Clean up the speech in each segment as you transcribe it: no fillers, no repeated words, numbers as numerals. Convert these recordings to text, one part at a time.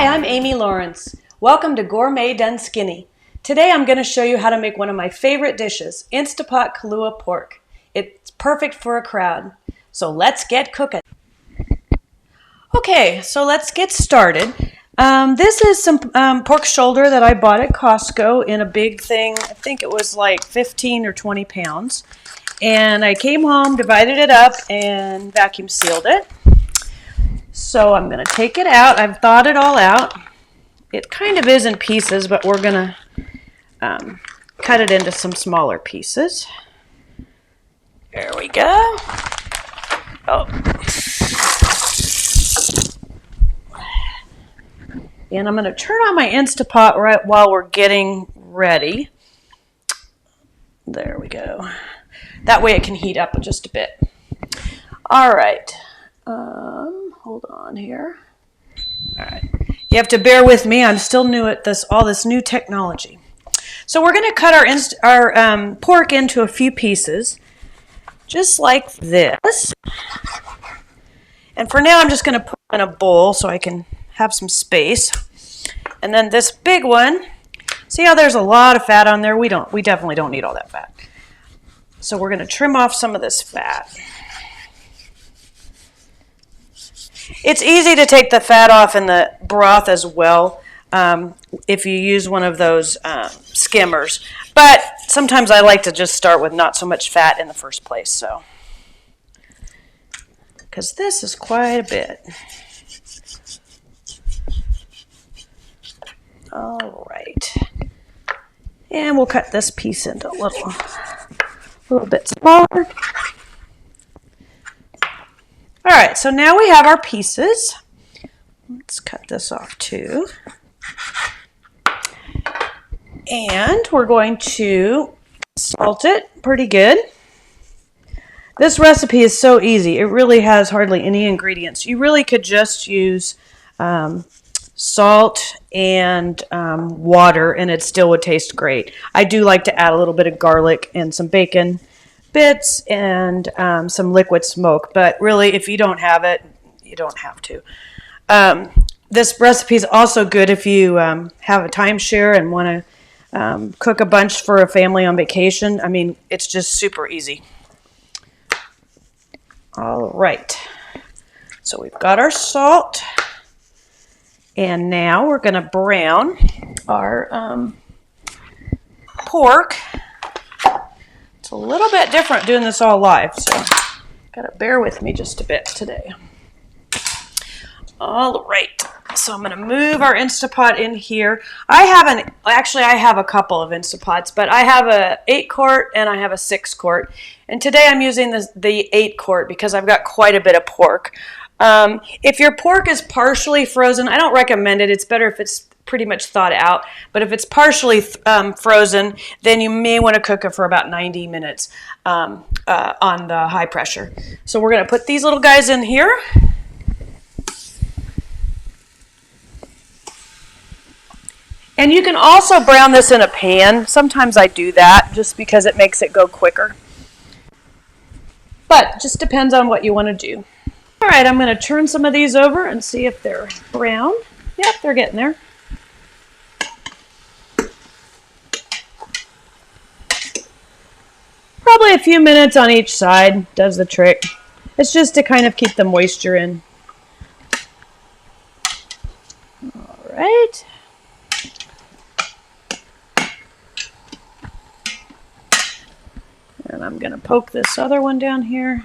Hi, I'm Amy Lawrence. Welcome to Gourmet Done Skinny. Today I'm going to show you how to make one of my favorite dishes, Instant Pot Kalua Pork. It's perfect for a crowd. So let's get cooking. Okay, so let's get started. This is some pork shoulder that I bought at Costco in a big thing. I think it was like 15 or 20 pounds. And I came home, divided it up, and vacuum sealed it. So I'm going to take it out. I've thawed it all out. It kind of is in pieces, but we're going to cut it into some smaller pieces. There we go. Oh. And I'm going to turn on my Instant Pot right while we're getting ready. There we go. That way it can heat up just a bit. All right. Hold on here. All right. You have to bear with me. I'm still new at all this new technology. So we're going to cut our pork into a few pieces, just like this. And for now, I'm just going to put it in a bowl so I can have some space. And then this big one, see how there's a lot of fat on there? We definitely don't need all that fat. So we're going to trim off some of this fat. It's easy to take the fat off in the broth as well if you use one of those skimmers. But sometimes I like to just start with not so much fat in the first place. So, because this is quite a bit. All right. And we'll cut this piece into a little bit smaller. All right, so now we have our pieces. Let's cut this off too. And we're going to salt it pretty good. This recipe is so easy. It really has hardly any ingredients. You really could just use salt and water and it still would taste great. I do like to add a little bit of garlic and some bacon bits and some liquid smoke, but really if you don't have it, you don't have to. This recipe is also good if you have a timeshare and want to cook a bunch for a family on vacation. I mean, it's just super easy. All right, so we've got our salt, and now we're going to brown our pork. It's a little bit different doing this all live, so gotta bear with me just a bit today. All right, so I'm gonna move our Instant Pot in here. I have a couple of Instant Pots, but I have a 8-quart and I have a 6-quart. And today I'm using the 8-quart because I've got quite a bit of pork. If your pork is partially frozen, I don't recommend it. It's better if it's pretty much thawed out, but if it's partially frozen, then you may want to cook it for about 90 minutes on the high pressure. So we're going to put these little guys in here. And you can also brown this in a pan. Sometimes I do that just because it makes it go quicker. But just depends on what you want to do. All right, I'm going to turn some of these over and see if they're brown. Yep, they're getting there. Probably a few minutes on each side does the trick. It's just to kind of keep the moisture in. All right. And I'm going to poke this other one down here.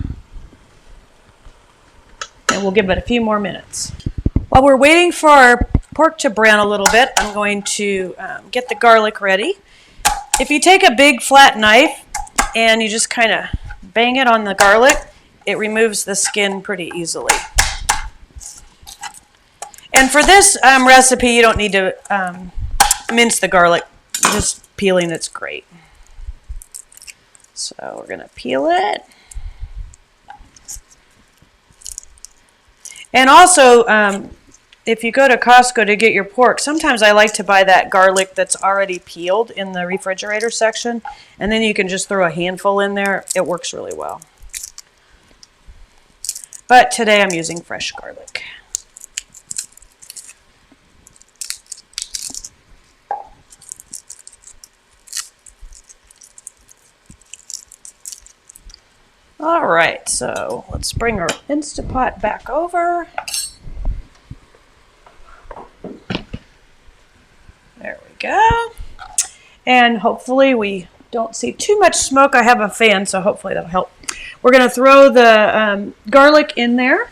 And we'll give it a few more minutes. While we're waiting for our pork to brown a little bit, I'm going to get the garlic ready. If you take a big flat knife and you just kind of bang it on the garlic, it removes the skin pretty easily. And for this recipe, you don't need to mince the garlic. Just peeling it's great. So we're going to peel it. And also, if you go to Costco to get your pork, sometimes I like to buy that garlic that's already peeled in the refrigerator section, and then you can just throw a handful in there. It works really well. But today I'm using fresh garlic. All right, so let's bring our Instant Pot back over. There we go. And hopefully we don't see too much smoke. I have a fan, so hopefully that'll help. We're going to throw the garlic in there.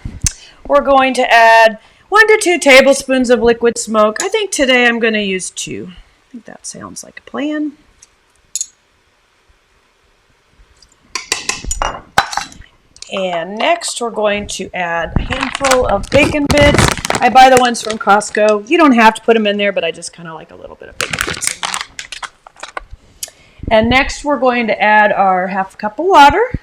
We're going to add 1 to 2 tablespoons of liquid smoke. I think today I'm going to use 2. I think that sounds like a plan. And next we're going to add a handful of bacon bits. I buy the ones from Costco. You don't have to put them in there, but I just kind of like a little bit of bacon bits in there. And next we're going to add our half cup of water.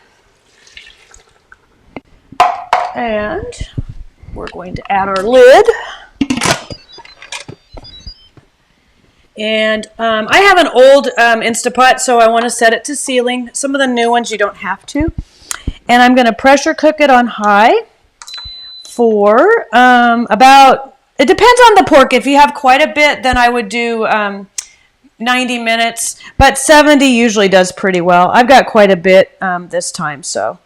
And we're going to add our lid. And I have an old Instant Pot, so I want to set it to sealing. Some of the new ones you don't have to. And I'm going to pressure cook it on high for about, it depends on the pork. If you have quite a bit, then I would do 90 minutes, but 70 usually does pretty well. I've got quite a bit this time, so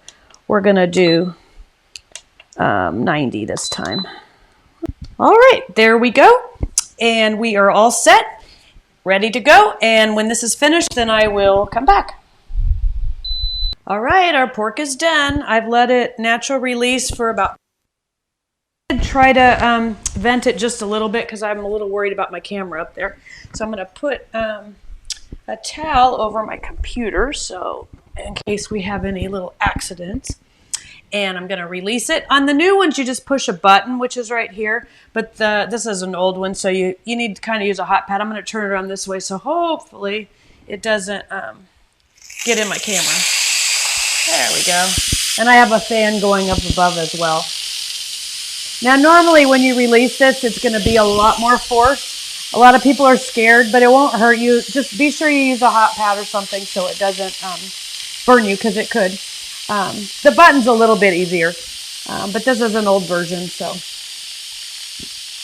we're going to do 90 this time. All right, there we go. And we are all set, ready to go. And when this is finished, then I will come back. All right, our pork is done. I've let it natural release for about. Try to vent it just a little bit because I'm a little worried about my camera up there. So I'm going to put a towel over my computer, so in case we have any little accidents. And I'm going to release it. On the new ones, you just push a button, which is right here. But this is an old one, so you need to kind of use a hot pad. I'm going to turn it around this way, so hopefully it doesn't get in my camera. There we go. And I have a fan going up above as well. Now, normally when you release this, it's going to be a lot more force. A lot of people are scared, but it won't hurt you. Just be sure you use a hot pad or something so it doesn't burn you, because it could. The button's a little bit easier, but this is an old version, so.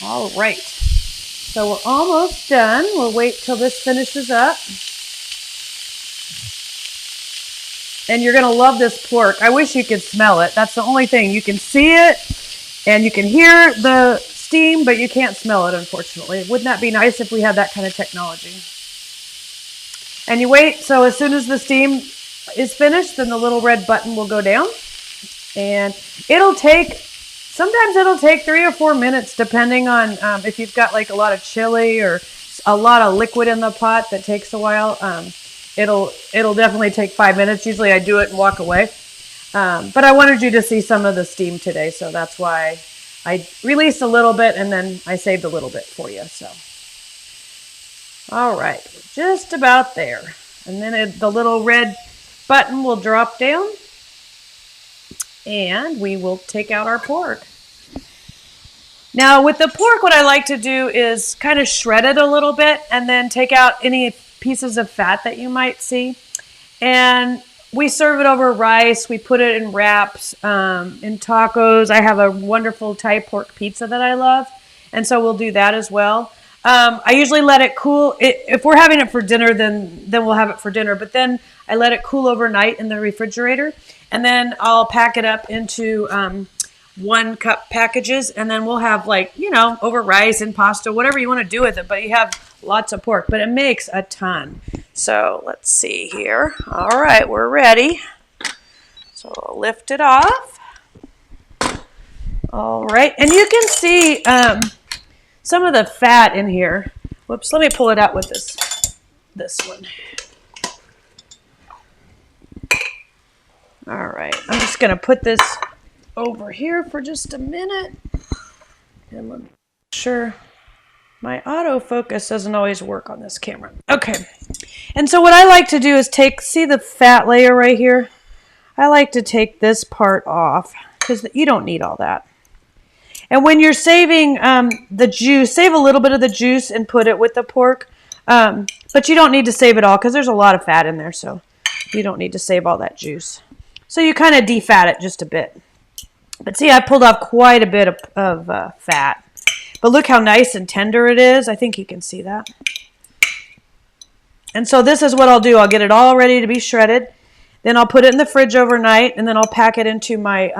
All right. So we're almost done. We'll wait till this finishes up. And you're going to love this pork. I wish you could smell it. That's the only thing. You can see it and you can hear the steam, but you can't smell it, unfortunately. Wouldn't that be nice if we had that kind of technology? And you wait, so as soon as the steam is finished, then the little red button will go down. And sometimes it'll take 3 or 4 minutes, depending on if you've got like a lot of chili or a lot of liquid in the pot that takes a while. It'll definitely take 5 minutes. Usually I do it and walk away. But I wanted you to see some of the steam today, so that's why I released a little bit and then I saved a little bit for you. So, all right, just about there. And then the little red button will drop down and we will take out our pork. Now with the pork, what I like to do is kind of shred it a little bit and then take out any pieces of fat that you might see. And we serve it over rice. We put it in wraps, in tacos. I have a wonderful Thai pork pizza that I love. And so we'll do that as well. I usually let it cool. If we're having it for dinner, then we'll have it for dinner. But then I let it cool overnight in the refrigerator. And then I'll pack it up into 1 cup packages. And then we'll have over rice and pasta, whatever you want to do with it. But you have lots of pork. But it makes a ton. So let's see here. All right, we're ready. So I'll lift it off. All right. And you can see some of the fat in here. Whoops, let me pull it out with this one. All right, I'm just going to put this over here for just a minute. And let me make sure my autofocus doesn't always work on this camera. Okay, and so what I like to do is see the fat layer right here? I like to take this part off because you don't need all that. And when you're saving the juice, save a little bit of the juice and put it with the pork. But you don't need to save it all because there's a lot of fat in there, so you don't need to save all that juice. So you kind of defat it just a bit. But see, I pulled off quite a bit of fat. But look how nice and tender it is. I think you can see that. And so this is what I'll do. I'll get it all ready to be shredded. Then I'll put it in the fridge overnight, and then I'll pack it into my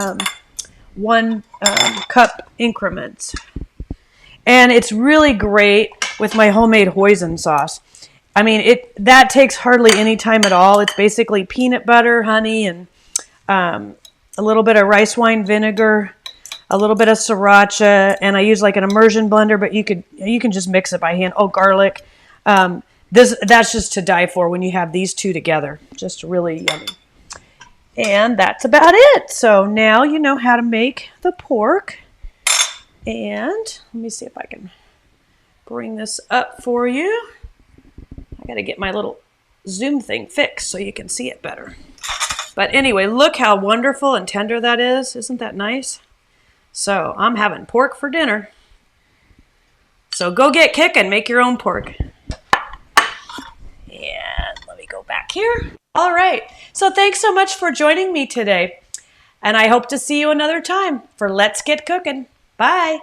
1 cup increments. And it's really great with my homemade hoisin sauce. I mean, that takes hardly any time at all. It's basically peanut butter, honey, and a little bit of rice wine vinegar, a little bit of sriracha, and I use like an immersion blender, but you can just mix it by hand. Oh, garlic. That's just to die for when you have these two together. Just really yummy. And that's about it. So now you know how to make the pork. And let me see if I can bring this up for you. I got to get my little zoom thing fixed so you can see it better. But anyway, look how wonderful and tender that is. Isn't that nice? So I'm having pork for dinner. So go get kicking, make your own pork. And let me go back here. All right. So thanks so much for joining me today. And I hope to see you another time for Let's Get Cooking. Bye.